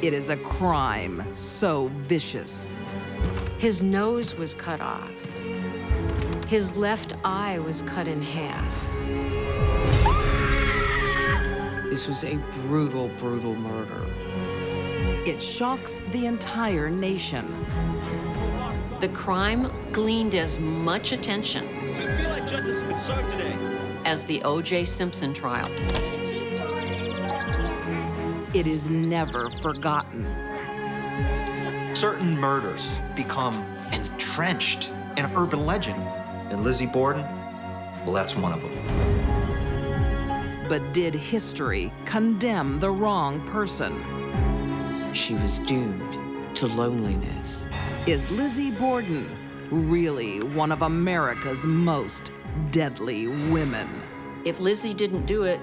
It is a crime so vicious. His nose was cut off. His left eye was cut in half. This was a brutal, brutal murder. It shocks the entire nation. The crime gleaned as much attention I feel like justice has been served today. as the O.J. Simpson trial. It is never forgotten. Certain murders become entrenched in urban legend. And Lizzie Borden, well, that's one of them. But did history condemn the wrong person? She was doomed to loneliness. Is Lizzie Borden really one of America's most deadly women? If Lizzie didn't do it,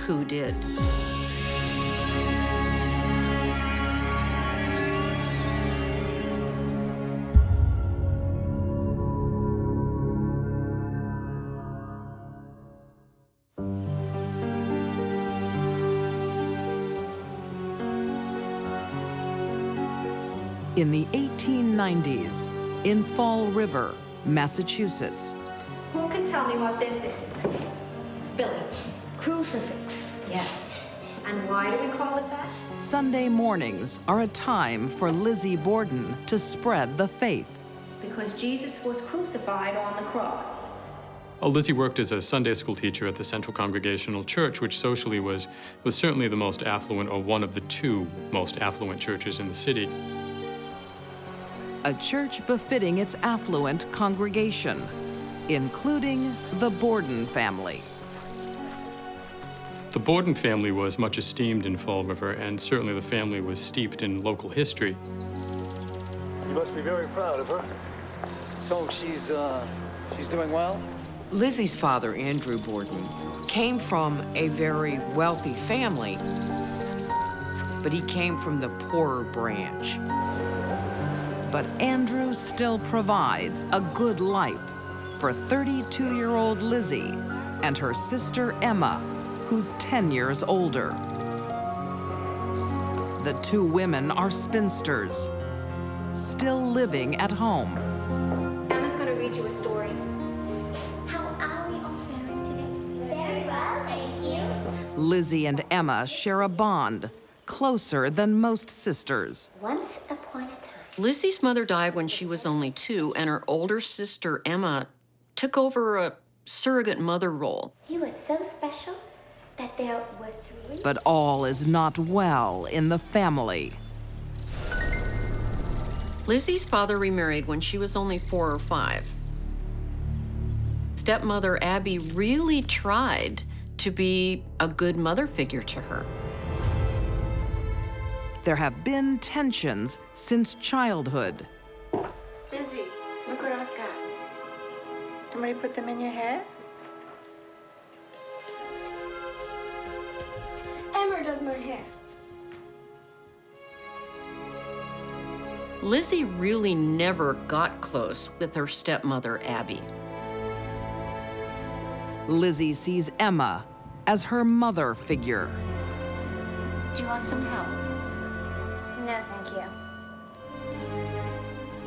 who did? In the 1890s, in Fall River, Massachusetts, Who can tell me what this is? Billy. Crucifix. Yes. And why do we call it that? Sunday mornings are a time for Lizzie Borden to spread the faith. Because Jesus was crucified on the cross. Lizzie worked as a Sunday school teacher at the Central Congregational Church, which socially was certainly the most affluent, or one of the two most affluent churches in the city. A church befitting its affluent congregation, including the Borden family. The Borden family was much esteemed in Fall River, and certainly the family was steeped in local history. You must be very proud of her. So she's doing well? Lizzie's father, Andrew Borden, came from a very wealthy family, but he came from the poorer branch. But Andrew still provides a good life for 32-year-old Lizzie and her sister Emma, who's 10 years older. The two women are spinsters, still living at home. Emma's going to read you a story. How are we all faring today? Very well, thank you. Lizzie and Emma share a bond closer than most sisters. Once upon a time. Lizzie's mother died when she was only 2, and her older sister, Emma, took over a surrogate mother role. He was so special that there were 3. But all is not well in the family. Lizzie's father remarried when she was only 4 or 5. Stepmother Abby really tried to be a good mother figure to her. There have been tensions since childhood. Lizzie, look what I've got. Somebody put them in your hair? Emma does my hair. Lizzie really never got close with her stepmother, Abby. Lizzie sees Emma as her mother figure. Do you want some help? No, thank you.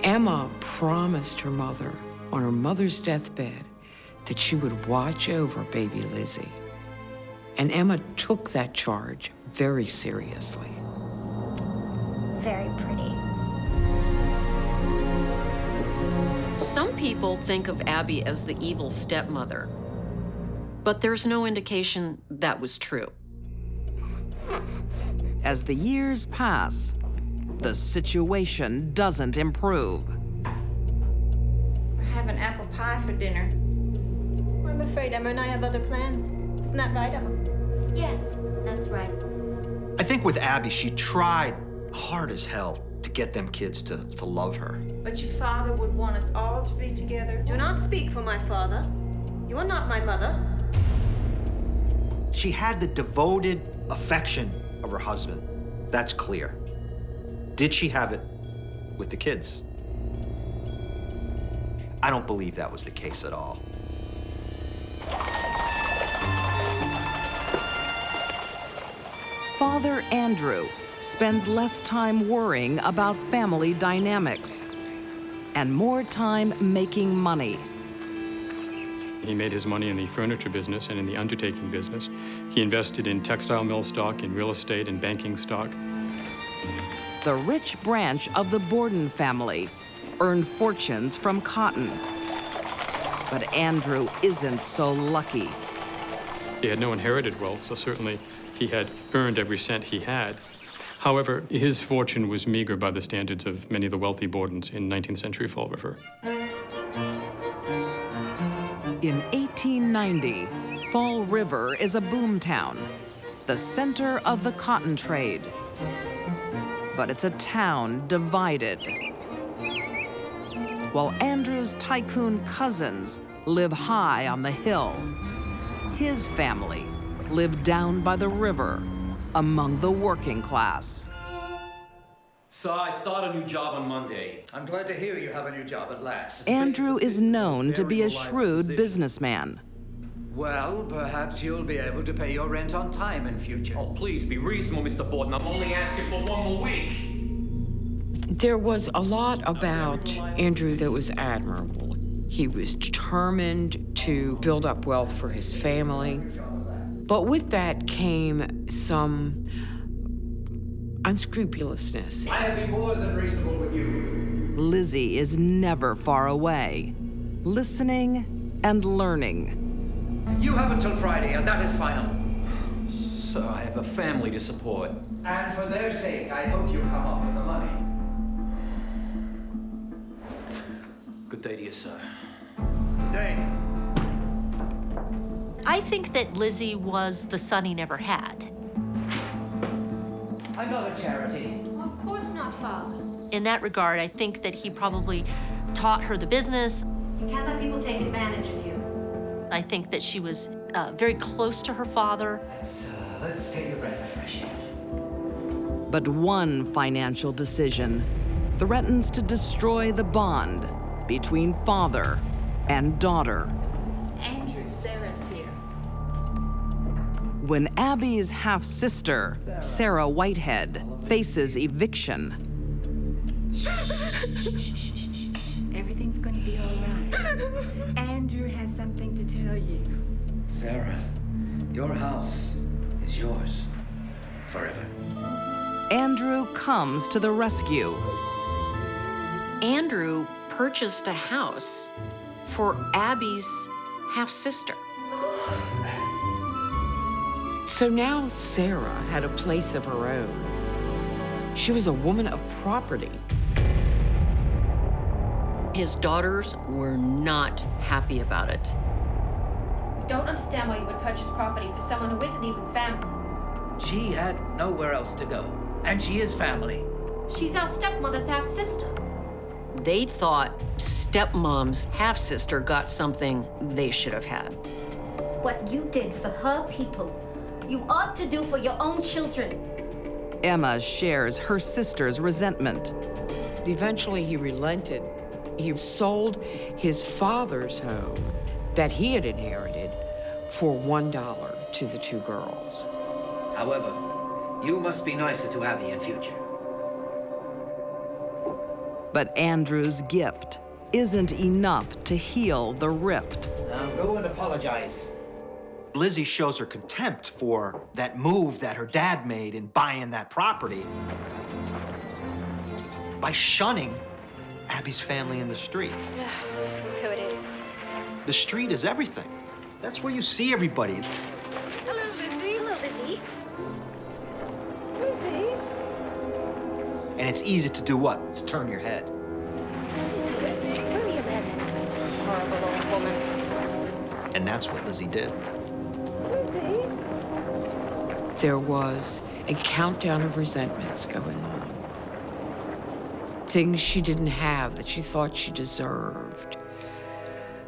Emma promised her mother on her mother's deathbed that she would watch over baby Lizzie. And Emma took that charge very seriously. Very pretty. Some people think of Abby as the evil stepmother, but there's no indication that was true. As the years pass, the situation doesn't improve. We're having apple pie for dinner. I'm afraid Emma and I have other plans. Isn't that right, Emma? Yes, that's right. I think with Abby, she tried hard as hell to get them kids to love her. But your father would want us all to be together. Do not speak for my father. You are not my mother. She had the devoted affection of her husband. That's clear. Did she have it with the kids? I don't believe that was the case at all. Father Andrew spends less time worrying about family dynamics and more time making money. He made his money in the furniture business and in the undertaking business. He invested in textile mill stock, in real estate, and banking stock. The rich branch of the Borden family earned fortunes from cotton. But Andrew isn't so lucky. He had no inherited wealth, so certainly he had earned every cent he had. However, his fortune was meager by the standards of many of the wealthy Bordens in 19th century Fall River. In 1890, Fall River is a boomtown, the center of the cotton trade. But it's a town divided. While Andrew's tycoon cousins live high on the hill, his family lived down by the river among the working class. So I start a new job on Monday. I'm glad to hear you have a new job at last. Andrew is known to be a shrewd businessman. Well, perhaps you'll be able to pay your rent on time in future. Oh, please be reasonable, Mr. Borden. I'm only asking for one more week. There was a lot about Andrew that was admirable. He was determined to build up wealth for his family. But with that came some unscrupulousness. I have been more than reasonable with you. Lizzie is never far away, listening and learning. You have until Friday, and that is final. So I have a family to support. And for their sake, I hope you come up with the money. Good day to you, sir. Good day. I think that Lizzie was the son he never had. I'm not a charity. Of course not, Father. In that regard, I think that he probably taught her the business. You can't let people take advantage of you. I think that she was very close to her father. Let's take a breath of fresh air. But one financial decision threatens to destroy the bond between father and daughter. Andrew, Sarah's here. When Abby's half-sister, Sarah Whitehead, faces eviction, Everything's going to be all right. Andrew has something to tell you. Sarah, your house is yours forever. Andrew comes to the rescue. Andrew purchased a house for Abby's half-sister. So now Sarah had a place of her own. She was a woman of property. His daughters were not happy about it. We don't understand why you would purchase property for someone who isn't even family. She had nowhere else to go, and she is family. She's our stepmother's half-sister. They thought stepmom's half-sister got something they should have had. What you did for her people, you ought to do for your own children. Emma shares her sister's resentment. Eventually, he relented. He sold his father's home that he had inherited for $1 to the two girls. However, you must be nicer to Abby in future. But Andrew's gift isn't enough to heal the rift. Now go and apologize. Lizzie shows her contempt for that move that her dad made in buying that property by shunning Abby's family in the street. Look who it is. The street is everything. That's where you see everybody. Hello, Lizzie. Hello, Lizzie. Lizzie. And it's easy to do what? To turn your head. Lizzie, where are your manners? Horrible old woman. And that's what Lizzie did. Lizzie. There was a countdown of resentments going on. Things she didn't have that she thought she deserved.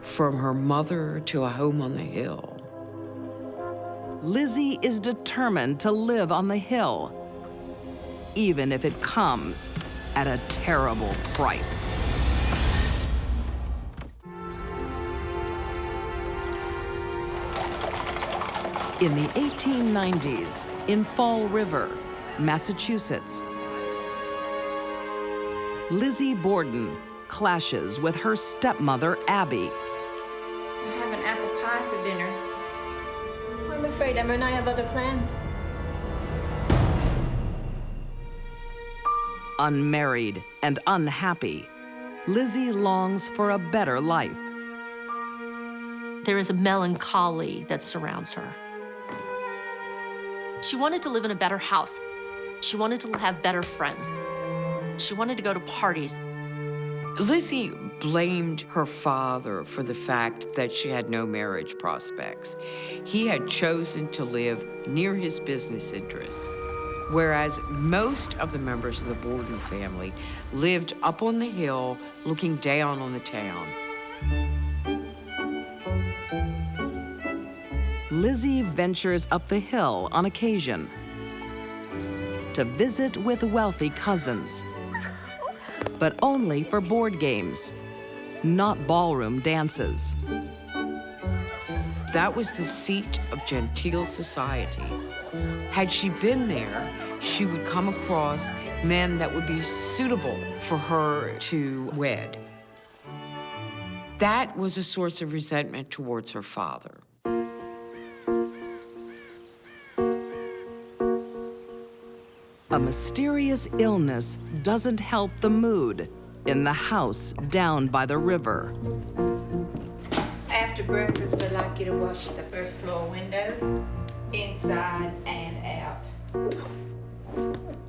From her mother to a home on the hill. Lizzie is determined to live on the hill, even if it comes at a terrible price. In the 1890s, in Fall River, Massachusetts. Lizzie Borden clashes with her stepmother, Abby. I'm having apple pie for dinner. I'm afraid Emma and I have other plans. Unmarried and unhappy, Lizzie longs for a better life. There is a melancholy that surrounds her. She wanted to live in a better house. She wanted to have better friends. She wanted to go to parties. Lizzie blamed her father for the fact that she had no marriage prospects. He had chosen to live near his business interests, whereas most of the members of the Borden family lived up on the hill looking down on the town. Lizzie ventures up the hill on occasion to visit with wealthy cousins, but only for board games, not ballroom dances. That was the seat of genteel society. Had she been there, she would come across men that would be suitable for her to wed. That was a source of resentment towards her father. A mysterious illness doesn't help the mood in the house down by the river. After breakfast, I'd like you to wash the first floor windows, inside and out.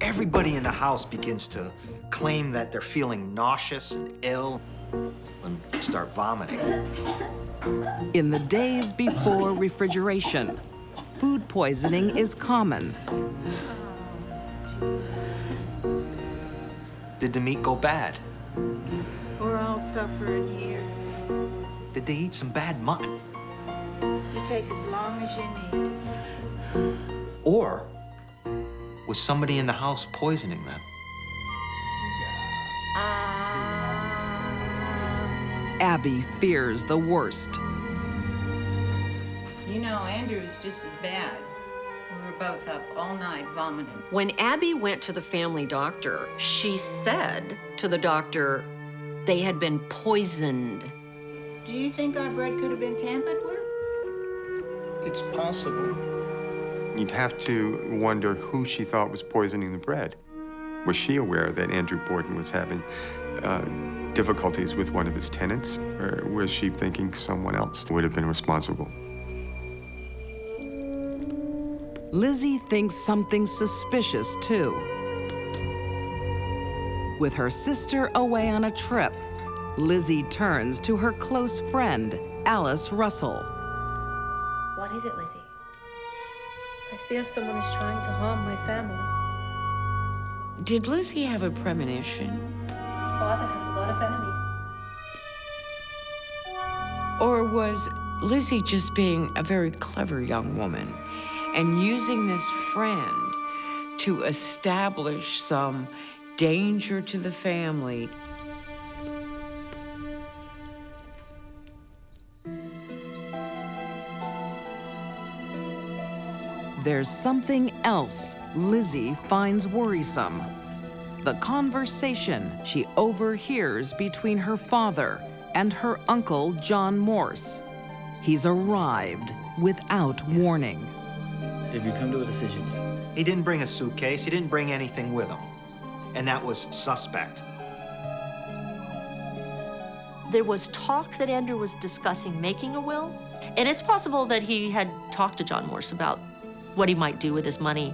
Everybody in the house begins to claim that they're feeling nauseous and ill and start vomiting. In the days before refrigeration, food poisoning is common. Did the meat go bad? We're all suffering here. Did they eat some bad mutton? You take as long as you need. Or was somebody in the house poisoning them? Abby fears the worst. You know, Andrew's just as bad. We were both up all night vomiting. When Abby went to the family doctor, she said to the doctor they had been poisoned. Do you think our bread could have been tampered with? It's possible. You'd have to wonder who she thought was poisoning the bread. Was she aware that Andrew Borden was having difficulties with one of his tenants, or was she thinking someone else would have been responsible? Lizzie thinks something suspicious, too. With her sister away on a trip, Lizzie turns to her close friend, Alice Russell. What is it, Lizzie? I fear someone is trying to harm my family. Did Lizzie have a premonition? Father has a lot of enemies. Or was Lizzie just being a very clever young woman and using this friend to establish some danger to the family? There's something else Lizzie finds worrisome. The conversation she overhears between her father and her uncle, John Morse. He's arrived without warning. Have you come to a decision yet? He didn't bring a suitcase. He didn't bring anything with him. And that was suspect. There was talk that Andrew was discussing making a will, and it's possible that he had talked to John Morse about what he might do with his money.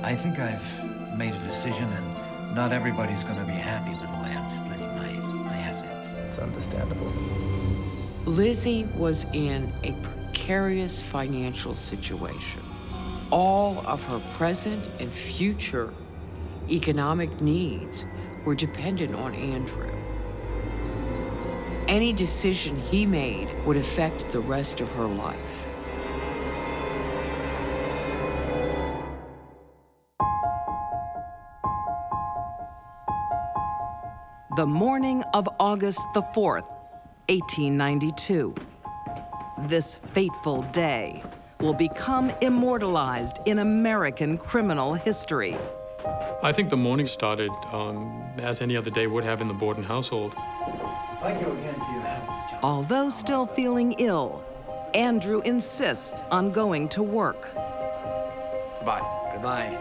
I think I've made a decision, and not everybody's going to be happy with the way I'm splitting my assets. It's understandable. Lizzie was in a precarious financial situation. All of her present and future economic needs were dependent on Andrew. Any decision he made would affect the rest of her life. The morning of August the 4th, 1892. This fateful day will become immortalized in American criminal history. I think the morning started as any other day would have in the Borden household. Thank you again for your help, John. Although still feeling ill, Andrew insists on going to work. Goodbye. Goodbye.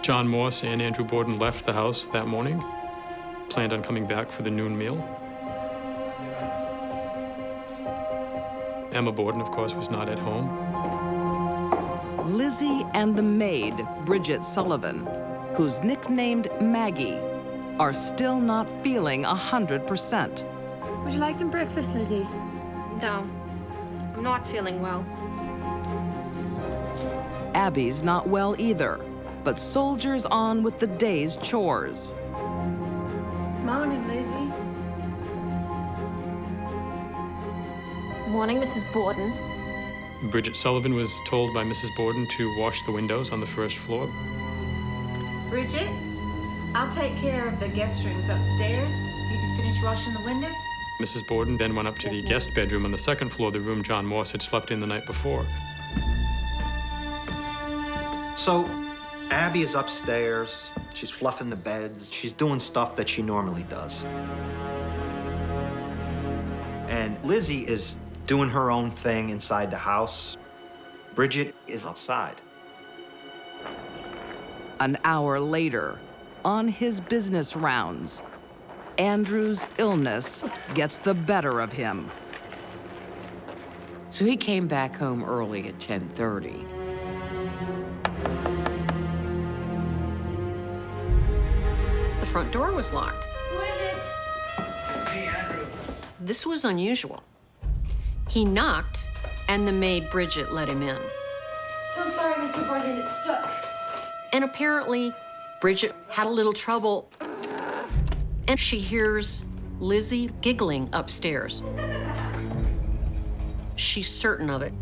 John Morse and Andrew Borden left the house that morning, planned on coming back for the noon meal. Emma Borden, of course, was not at home. Lizzie and the maid, Bridget Sullivan, who's nicknamed Maggie, are still not feeling 100%. Would you like some breakfast, Lizzie? No, I'm not feeling well. Abby's not well either, but soldiers on with the day's chores. Morning, Lizzie. Morning, Mrs. Borden. Bridget Sullivan was told by Mrs. Borden to wash the windows on the first floor. Bridget, I'll take care of the guest rooms upstairs. You finish washing the windows? Mrs. Borden then went up to the guest bedroom on the second floor, the room John Morse had slept in the night before. So, Abby is upstairs. She's fluffing the beds. She's doing stuff that she normally does. And Lizzie is doing her own thing inside the house. Bridget is outside. An hour later, on his business rounds, Andrew's illness gets the better of him. So he came back home early at 10:30. The front door was locked. Who is it? It's me, Andrew. This was unusual. He knocked, and the maid Bridget let him in. So sorry, Mr. Borden, it's stuck. And apparently, Bridget had a little trouble, and she hears Lizzie giggling upstairs. She's certain of it.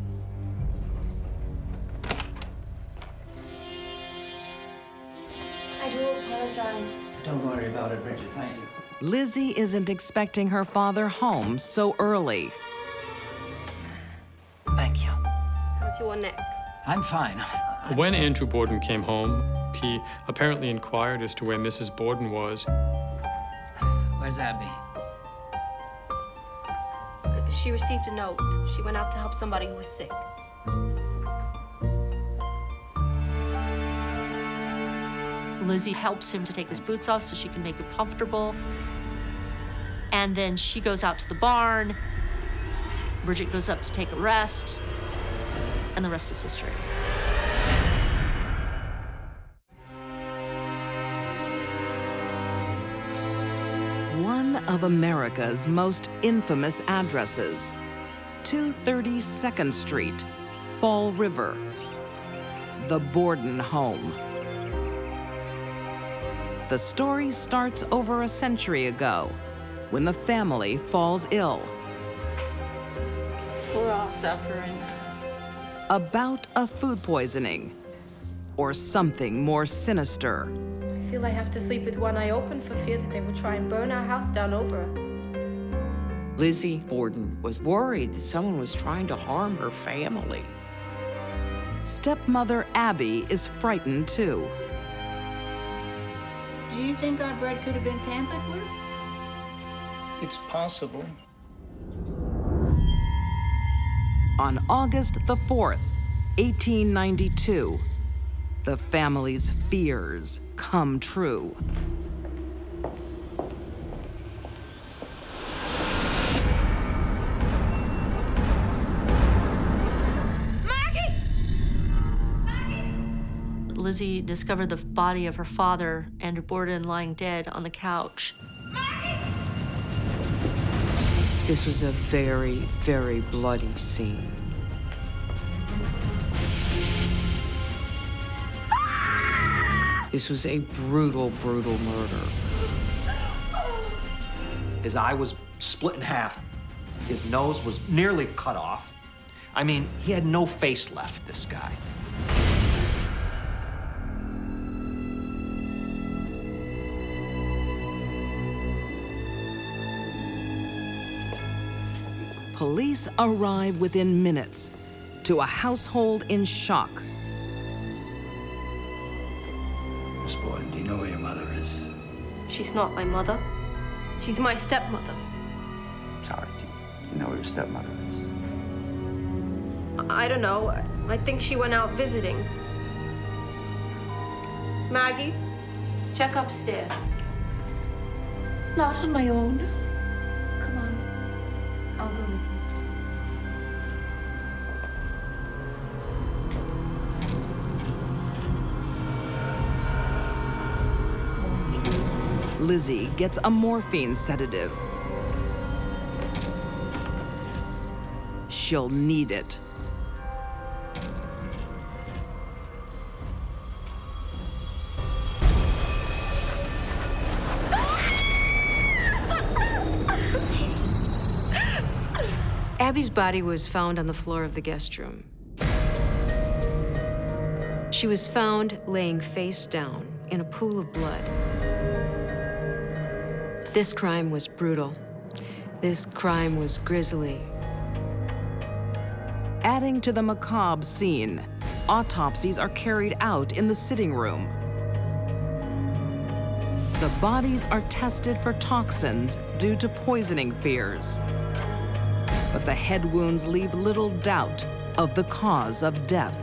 I do apologize. Don't worry about it, Bridget. Thank you. Lizzie isn't expecting her father home so early. Thank you. How's your neck? I'm fine. When Andrew Borden came home, he apparently inquired as to where Mrs. Borden was. Where's Abby? She received a note. She went out to help somebody who was sick. Lizzie helps him to take his boots off so she can make him comfortable. And then she goes out to the barn. Bridget goes up to take a rest. And the rest is history. One of America's most infamous addresses, 232nd Street, Fall River, the Borden home. The story starts over a century ago, when the family falls ill. We're all suffering. About a food poisoning, or something more sinister. I feel I have to sleep with one eye open for fear that they will try and burn our house down over us. Lizzie Borden was worried that someone was trying to harm her family. Stepmother Abby is frightened too. Do you think our bread could have been tampered with? It's possible. On August the 4th, 1892, the family's fears come true. Lizzie discovered the body of her father, Andrew Borden, lying dead on the couch. This was a very, very bloody scene. This was a brutal, brutal murder. His eye was split in half. His nose was nearly cut off. I mean, he had no face left, this guy. Police arrive within minutes to a household in shock. Miss Borden, do you know where your mother is? She's not my mother. She's my stepmother. Sorry, do you know where your stepmother is? I don't know. I think she went out visiting. Maggie, check upstairs. Not on my own. Come on. I'll go with you. Lizzie gets a morphine sedative. She'll need it. Abby's body was found on the floor of the guest room. She was found laying face down in a pool of blood. This crime was brutal. This crime was grisly. Adding to the macabre scene, autopsies are carried out in the sitting room. The bodies are tested for toxins due to poisoning fears. But the head wounds leave little doubt of the cause of death.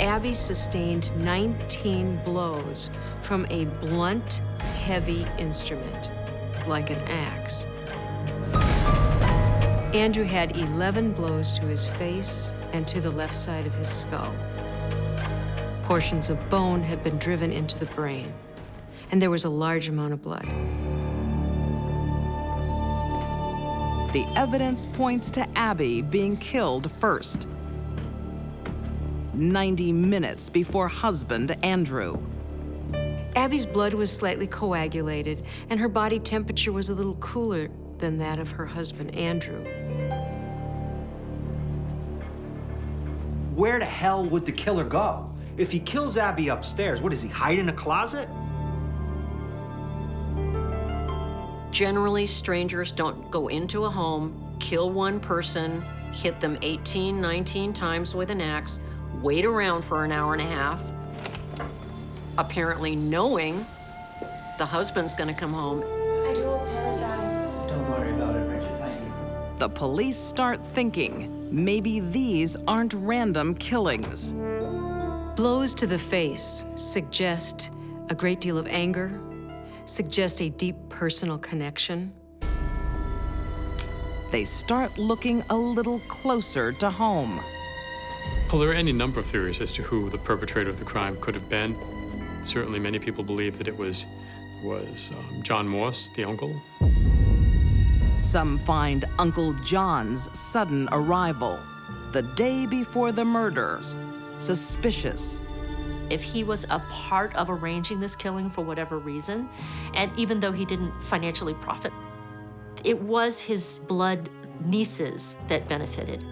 Abby sustained 19 blows from a blunt, heavy instrument, like an axe. Andrew had 11 blows to his face and to the left side of his skull. Portions of bone had been driven into the brain, and there was a large amount of blood. The evidence points to Abby being killed first, 90 minutes before husband Andrew. Abby's blood was slightly coagulated, and her body temperature was a little cooler than that of her husband Andrew. Where the hell would the killer go? If he kills Abby upstairs, what does he hide in a closet? Generally, strangers don't go into a home, kill one person, hit them 18, 19 times with an axe, wait around for an hour and a half, apparently knowing the husband's gonna come home. I do apologize. Don't worry about it, Bridget. Thank you. The police start thinking maybe these aren't random killings. Blows to the face suggest a great deal of anger, suggest a deep personal connection. They start looking a little closer to home. Well, there are any number of theories as to who the perpetrator of the crime could have been. Certainly, many people believe that it was John Morse, the uncle. Some find Uncle John's sudden arrival, the day before the murders, suspicious. If he was a part of arranging this killing for whatever reason, and even though he didn't financially profit, it was his blood nieces that benefited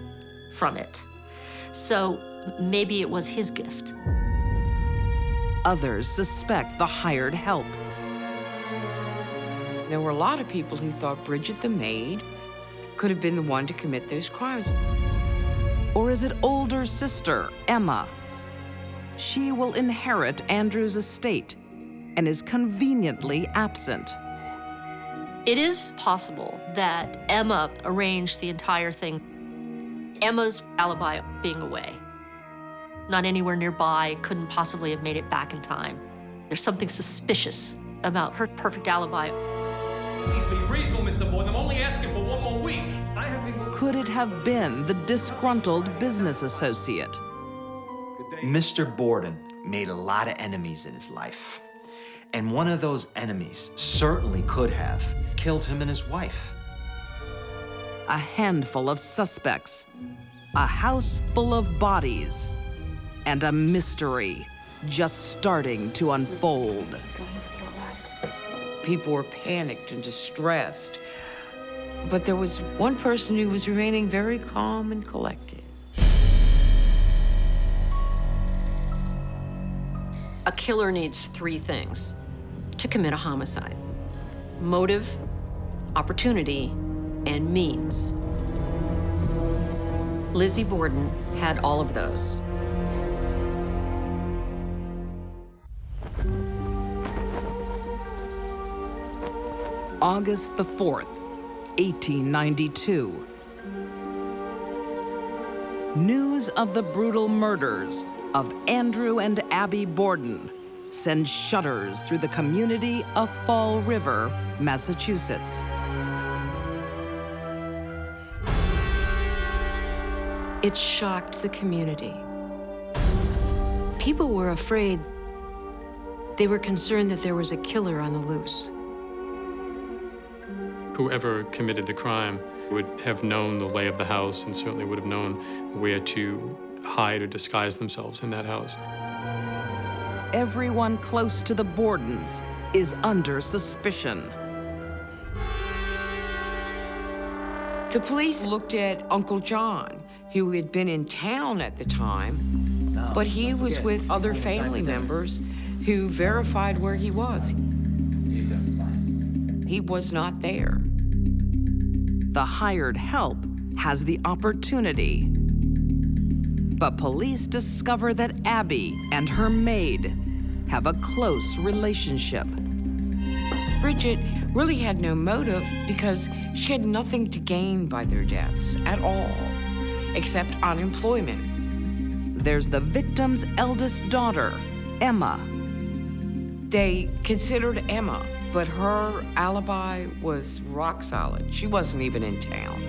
from it. So maybe it was his gift. Others suspect the hired help. There were a lot of people who thought Bridget, the maid, could have been the one to commit those crimes. Or is it older sister, Emma? She will inherit Andrew's estate and is conveniently absent. It is possible that Emma arranged the entire thing. Emma's alibi being away, not anywhere nearby, couldn't possibly have made it back in time. There's something suspicious about her perfect alibi. Please be reasonable, Mr. Borden. I'm only asking for one more week. I have been... Could it have been the disgruntled business associate? Mr. Borden made a lot of enemies in his life. And one of those enemies certainly could have killed him and his wife. A handful of suspects, a house full of bodies, and a mystery just starting to unfold. People were panicked and distressed, but there was one person who was remaining very calm and collected. A killer needs 3 things to commit a homicide: motive, opportunity, and means. Lizzie Borden had all of those. August the 4th, 1892. News of the brutal murders of Andrew and Abby Borden sends shudders through the community of Fall River, Massachusetts. It shocked the community. People were afraid. They were concerned that there was a killer on the loose. Whoever committed the crime would have known the lay of the house and certainly would have known where to hide or disguise themselves in that house. Everyone close to the Bordens is under suspicion. The police looked at Uncle John, who had been in town at the time, but he was with other family members who verified where he was. He was not there. The hired help has the opportunity. But police discover that Abby and her maid have a close relationship. Bridget really had no motive because she had nothing to gain by their deaths at all, except unemployment. There's the victim's eldest daughter, Emma. They considered Emma, but her alibi was rock solid. She wasn't even in town.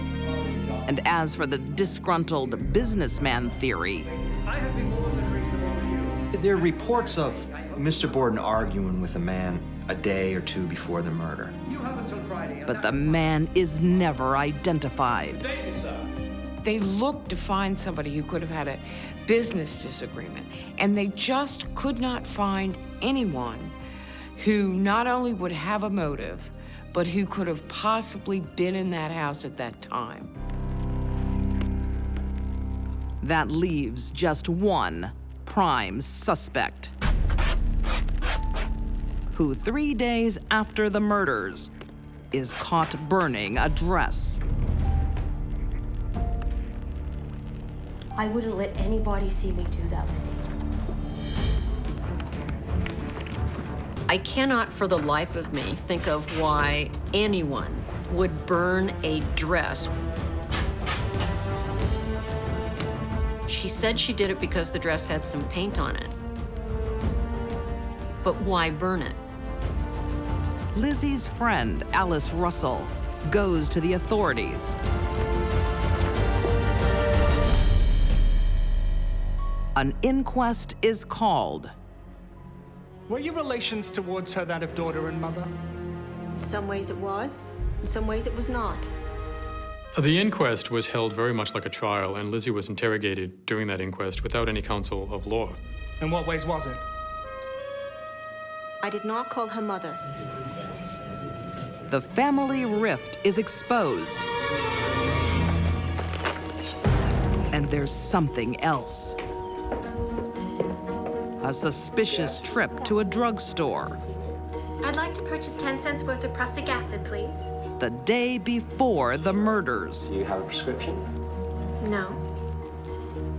And as for the disgruntled businessman theory, I have been more than reasonable with you. There are reports of Mr. Borden arguing with a man a day or two before the murder. You have until Friday. but the man is never identified. They looked to find somebody who could have had a business disagreement, and they just could not find anyone who not only would have a motive, but who could have possibly been in that house at that time. That leaves just one prime suspect, who 3 days after the murders is caught burning a dress. I wouldn't let anybody see me do that, Lizzie. I cannot for the life of me think of why anyone would burn a dress. She said she did it because the dress had some paint on it. But why burn it? Lizzie's friend, Alice Russell, goes to the authorities. An inquest is called. Were your relations towards her that of daughter and mother? In some ways it was, in some ways it was not. The inquest was held very much like a trial, and Lizzie was interrogated during that inquest without any counsel of law. In what ways was it? I did not call her mother. The family rift is exposed. And there's something else. A suspicious trip to a drugstore. I'd like to purchase 10 cents worth of prussic acid, please. The day before the murders. Do you have a prescription? No.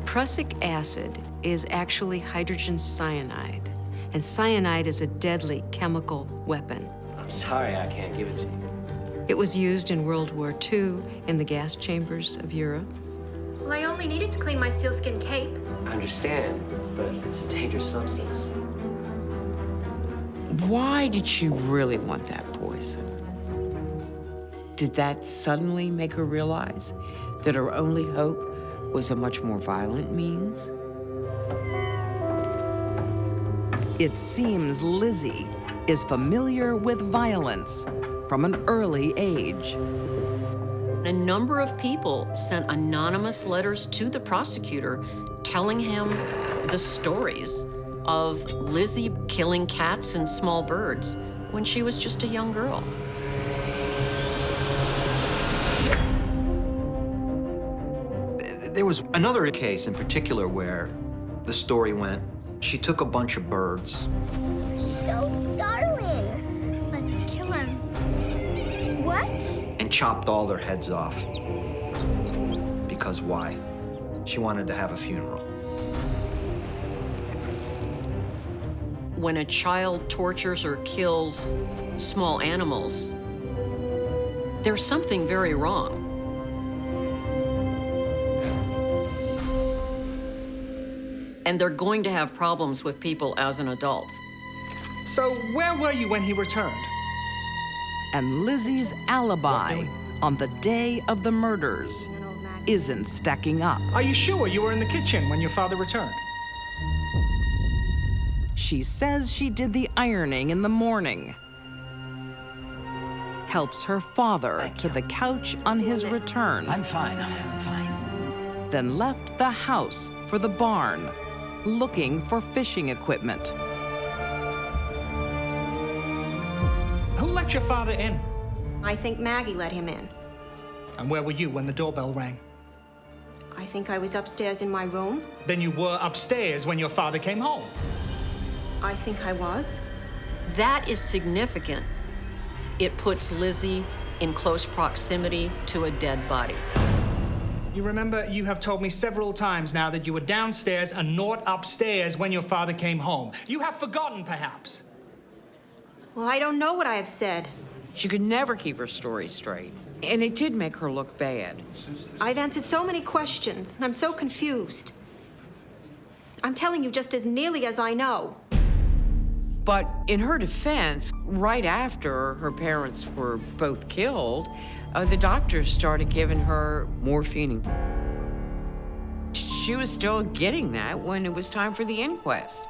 Prussic acid is actually hydrogen cyanide, and cyanide is a deadly chemical weapon. I'm sorry, I can't give it to you. It was used in World War II in the gas chambers of Europe. Well, I only need it to clean my sealskin cape. I understand, but it's a dangerous substance. Why did she really want that poison? Did that suddenly make her realize that her only hope was a much more violent means? It seems Lizzie is familiar with violence from an early age. A number of people sent anonymous letters to the prosecutor telling him the stories of Lizzie killing cats and small birds when she was just a young girl. There was another case in particular where the story went, she took a bunch of birds. So darling. Let's kill him. What? And chopped all their heads off. Because why? She wanted to have a funeral. When a child tortures or kills small animals, there's something very wrong. And they're going to have problems with people as an adult. So where were you when he returned? And Lizzie's alibi on the day of the murders isn't stacking up. Are you sure you were in the kitchen when your father returned? She says she did the ironing in the morning. Helps her father to the couch on his return. I'm fine. I'm fine. Then left the house for the barn, looking for fishing equipment. Who let your father in? I think Maggie let him in. And where were you when the doorbell rang? I think I was upstairs in my room. Then you were upstairs when your father came home. I think I was. That is significant. It puts Lizzie in close proximity to a dead body. You remember you have told me several times now that you were downstairs and not upstairs when your father came home. You have forgotten, perhaps. Well, I don't know what I have said. She could never keep her story straight. And it did make her look bad. I've answered so many questions, and I'm so confused. I'm telling you just as nearly as I know. But in her defense, right after her parents were both killed, the doctors started giving her morphine. She was still getting that when it was time for the inquest.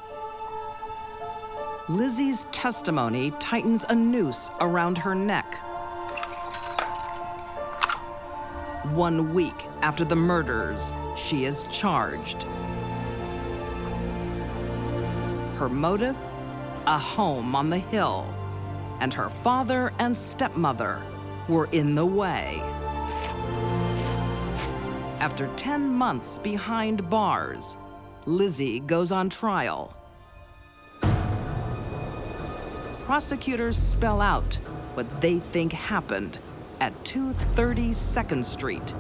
Lizzie's testimony tightens a noose around her neck. 1 week after the murders, she is charged. Her motive? A home on the hill. And her father and stepmother were in the way. After 10 months behind bars, Lizzie goes on trial. Prosecutors spell out what they think happened at 230 2nd Street.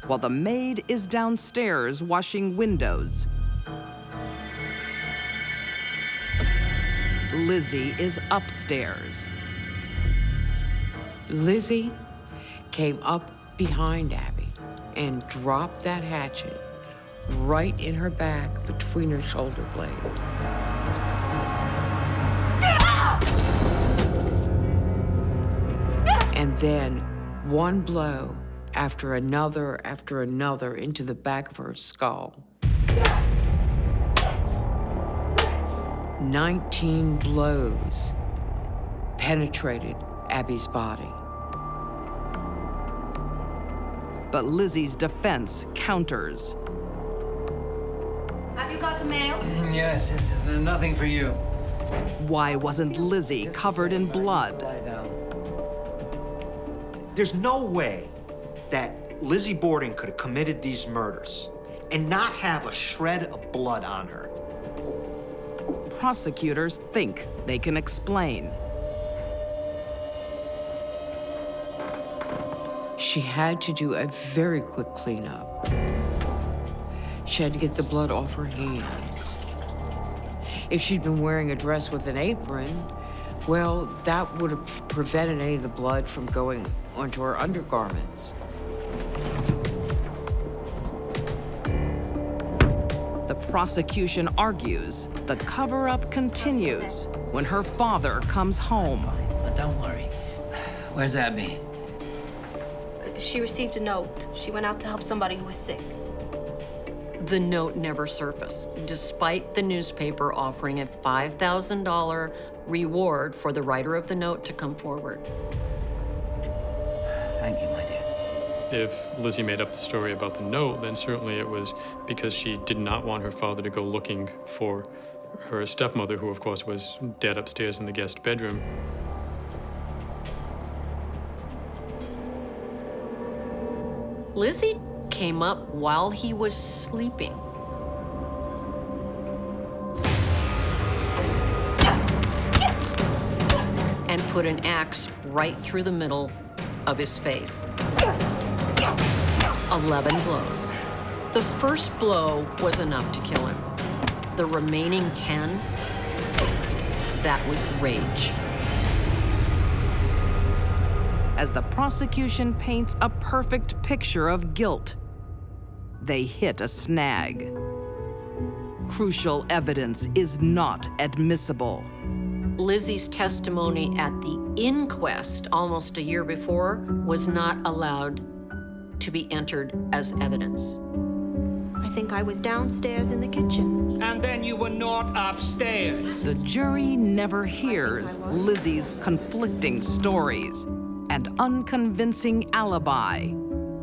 While the maid is downstairs washing windows, Lizzie is upstairs. Lizzie came up behind Abby and dropped that hatchet right in her back between her shoulder blades. And then one blow after another into the back of her skull. 19 blows penetrated Abby's body. But Lizzie's defense counters. Have you got the mail? Yes, nothing for you. Why wasn't Lizzie covered in blood? There's no way that Lizzie Borden could have committed these murders and not have a shred of blood on her. Prosecutors think they can explain. She had to do a very quick cleanup. She had to get the blood off her hands. If she'd been wearing a dress with an apron, well, that would have prevented any of the blood from going onto her undergarments. The prosecution argues the cover-up continues when her father comes home. But don't worry. Where's Abby? She received a note. She went out to help somebody who was sick. The note never surfaced, despite the newspaper offering a $5,000 reward for the writer of the note to come forward. Thank you, my dear. If Lizzie made up the story about the note, then certainly it was because she did not want her father to go looking for her stepmother, who of course was dead upstairs in the guest bedroom. Lizzie came up while he was sleeping. and put an axe right through the middle of his face. 11 blows. The first blow was enough to kill him. The remaining 10, that was rage. As the prosecution paints a perfect picture of guilt, they hit a snag. Crucial evidence is not admissible. Lizzie's testimony at the inquest almost a year before was not allowed to be entered as evidence. I think I was downstairs in the kitchen. And then you were not upstairs. The jury never hears Lizzie's conflicting stories and unconvincing alibi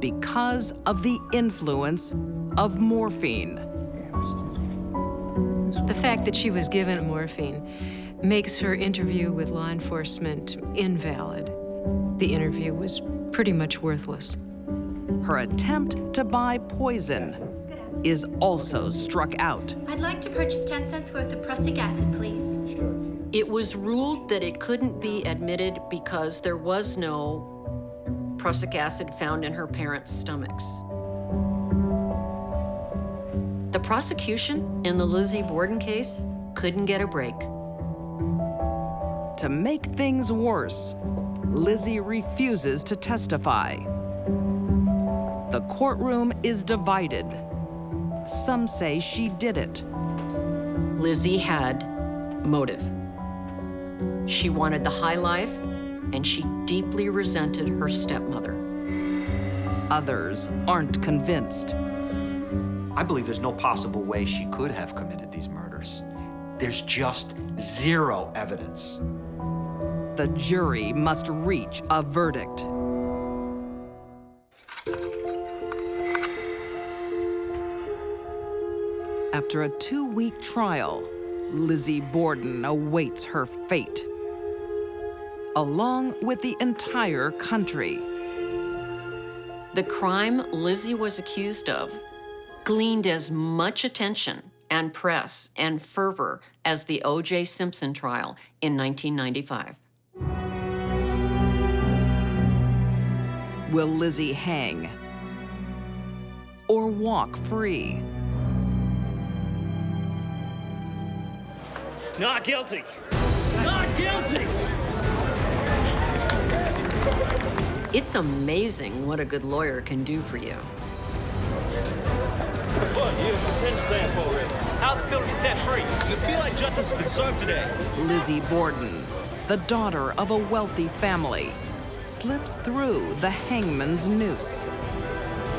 because of the influence of morphine. The fact that she was given morphine makes her interview with law enforcement invalid. The interview was pretty much worthless. Her attempt to buy poison is also struck out. I'd like to purchase 10 cents worth of prussic acid, please. It was ruled that it couldn't be admitted because there was no prussic acid found in her parents' stomachs. The prosecution in the Lizzie Borden case couldn't get a break. To make things worse, Lizzie refuses to testify. The courtroom is divided. Some say she did it. Lizzie had motive. She wanted the high life, and she deeply resented her stepmother. Others aren't convinced. I believe there's no possible way she could have committed these murders. There's just zero evidence. The jury must reach a verdict. After a 2-week trial, Lizzie Borden awaits her fate, along with the entire country. The crime Lizzie was accused of gleaned as much attention and press and fervor as the O.J. Simpson trial in 1995. Will Lizzie hang or walk free? Not guilty. Not guilty. It's amazing what a good lawyer can do for you. What you intend to stand for, Rick? How's it feel to be set free? You feel like justice has been served today. Lizzie Borden, the daughter of a wealthy family, slips through the hangman's noose.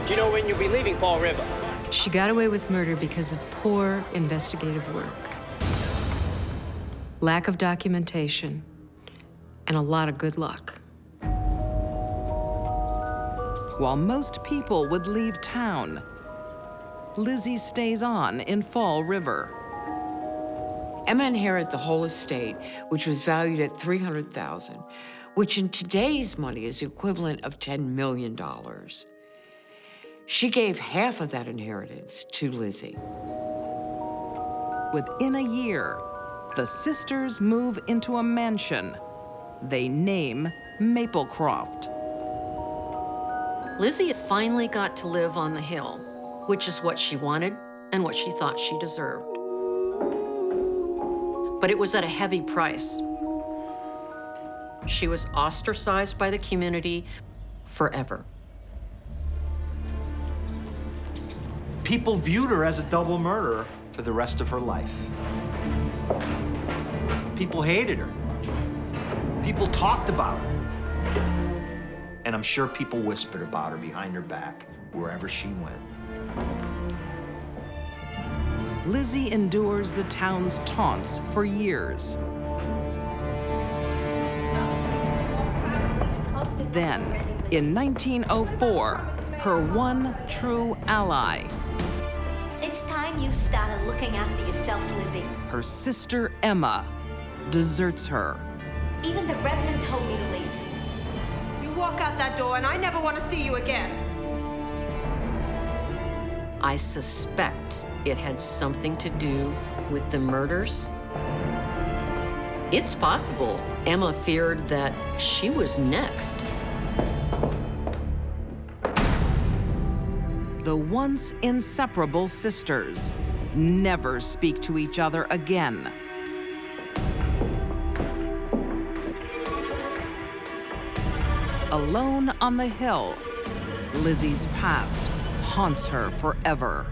Do you know when you'll be leaving Fall River? She got away with murder because of poor investigative work, lack of documentation, and a lot of good luck. While most people would leave town, Lizzie stays on in Fall River. Emma inherited the whole estate, which was valued at $300,000, which in today's money is the equivalent of $10 million. She gave half of that inheritance to Lizzie. Within a year, the sisters move into a mansion they name Maplecroft. Lizzie finally got to live on the hill, which is what she wanted and what she thought she deserved. But it was at a heavy price. She was ostracized by the community forever. People viewed her as a double murderer for the rest of her life. People hated her. People talked about her. And I'm sure people whispered about her behind her back wherever she went. Lizzie endures the town's taunts for years. Then, in 1904, her one true ally, It's time you started looking after yourself, Lizzie. her sister Emma, deserts her. Even the Reverend told me to leave. You walk out that door and I never want to see you again. I suspect it had something to do with the murders It's possible Emma feared that she was next. The once inseparable sisters never speak to each other again. Alone on the hill, Lizzie's past haunts her forever.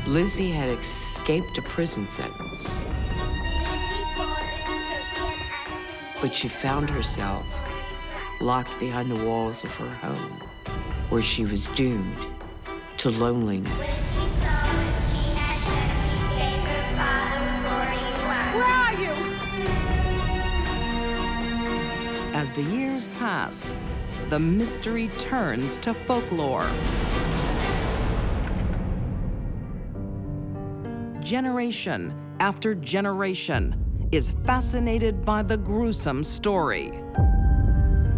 Lizzie had escaped a prison sentence, but she found herself locked behind the walls of her home, where she was doomed to loneliness. Where are you? As the years pass, the mystery turns to folklore. Generation after generation is fascinated by the gruesome story.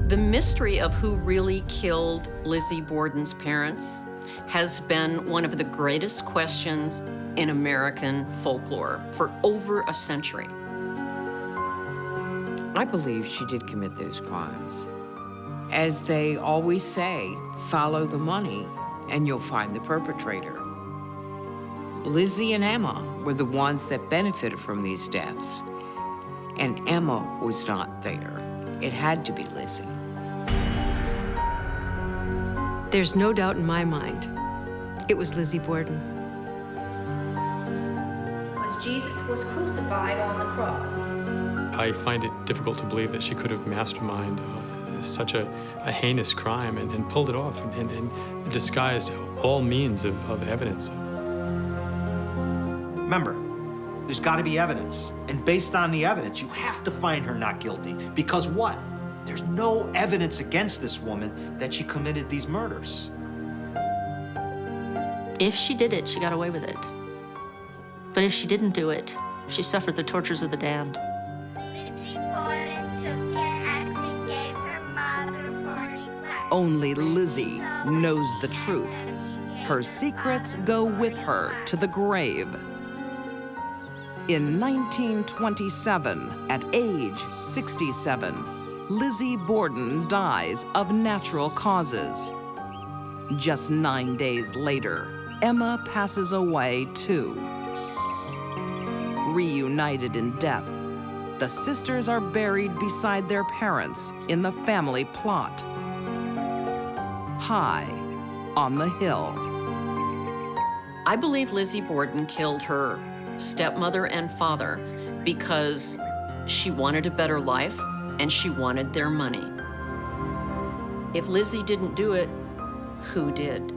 The mystery of who really killed Lizzie Borden's parents has been one of the greatest questions in American folklore for over a century. I believe she did commit those crimes. As they always say, follow the money and you'll find the perpetrator. Lizzie and Emma were the ones that benefited from these deaths, and Emma was not there. It had to be Lizzie. There's no doubt in my mind, it was Lizzie Borden. Because Jesus was crucified on the cross. I find it difficult to believe that she could have masterminded such a heinous crime and pulled it off and disguised all means of evidence. Remember, there's got to be evidence. And based on the evidence, you have to find her not guilty. Because what? There's no evidence against this woman that she committed these murders. If she did it, she got away with it. But if she didn't do it, she suffered the tortures of the damned. Only Lizzie knows the truth. Her secrets go with her to the grave. In 1927, at age 67, Lizzie Borden dies of natural causes. Just 9 days later, Emma passes away too. Reunited in death, the sisters are buried beside their parents in the family plot, high on the hill. I believe Lizzie Borden killed her stepmother and father because she wanted a better life and she wanted their money. If Lizzie didn't do it, who did?